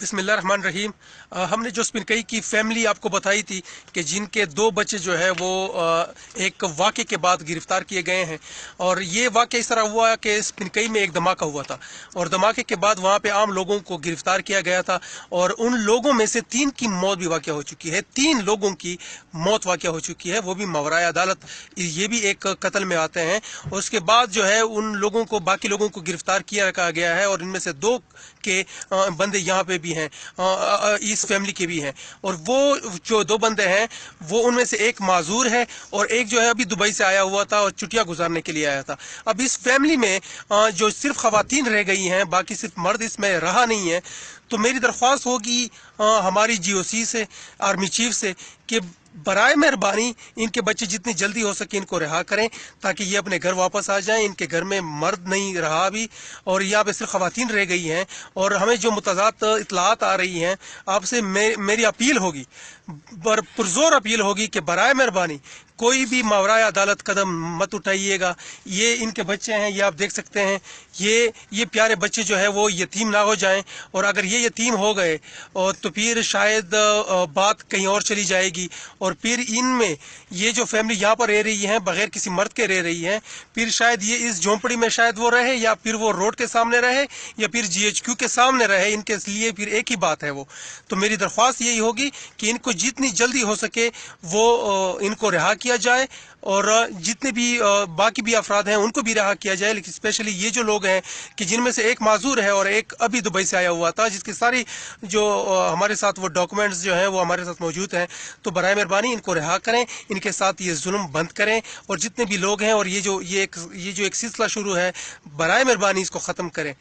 बिस्मिल्लाहिर्रहमानिर्रहीम। हमने जो स्पिनकई की फैमिली आपको बताई थी कि जिनके दो बच्चे जो है वो एक वाक़े के बाद गिरफ्तार किए गए हैं। और ये वाक़या इस तरह हुआ कि स्पिनकई में एक धमाका हुआ था और धमाके के बाद वहाँ पे आम लोगों को गिरफ्तार किया गया था और उन लोगों में से 3 की मौत भी वाक़या हो चुकी है। 3 लोगों की मौत वाक़या हो चुकी है, वो भी मावराए अदालत। ये भी एक कत्ल में आते हैं। और उसके बाद जो है उन लोगों को, बाकी लोगों को गिरफ्तार किया रखा गया है और इनमें से 2 के बंदे यहाँ पे भी हैं, इस फैमिली के भी हैं। और वो जो 2 बंदे हैं वो उनमें से एक माजूर है और एक जो है अभी दुबई से आया हुआ था और छुट्टियां गुजारने के लिए आया था। अब इस फैमिली में जो सिर्फ खवातीन रह गई हैं, बाकी सिर्फ मर्द इसमें रहा नहीं है। तो मेरी दरख्वास्त होगी हमारी GOC से, आर्मी चीफ से, कि बराए मेहरबानी इनके बच्चे जितनी जल्दी हो सके इनको रिहा करें ताकि ये अपने घर वापस आ जाएं। इनके घर में मर्द नहीं रहा अभी और यहाँ पे सिर्फ खवातीन रह गई हैं। और हमें जो मुतज़ाद इतलात आ रही हैं, आपसे मेरी अपील होगी, पुरजोर अपील होगी कि बराए मेहरबानी कोई भी मावराए अदालत कदम मत उठाइएगा। ये इनके बच्चे हैं, ये आप देख सकते हैं। ये प्यारे बच्चे जो है वो यतीम ना हो जाएं, और अगर ये यतीम हो गए और तो फिर शायद बात कहीं और चली जाएगी और फिर इनमें ये जो फैमिली यहाँ पर रह रही है बगैर किसी मर्द के रह रही है, फिर शायद ये इस झोंपड़ी में शायद वो रहे या फिर वो रोड के सामने रहे या फिर GHQ के सामने रहे। इनके लिए फिर एक ही बात है वो। तो मेरी दरख्वास्त यही होगी कि इनको जितनी जल्दी हो सके वो इनको रिहा किया जाए और जितने भी बाकी भी अफराद हैं उनको भी रिहा किया जाए। लेकिन स्पेशली ये जो लोग हैं कि जिनमें से एक माजूर है और एक अभी दुबई से आया हुआ था, जिसकी सारी जो हमारे साथ वो डॉक्यूमेंट्स जो हैं वो हमारे साथ मौजूद हैं। तो बराए मेहरबानी इनको रिहा करें, इनके साथ ये जुल्म बंद करें और जितने भी लोग हैं और ये जो एक सिलसिला शुरू है, बराए मेहरबानी इसको ख़त्म करें।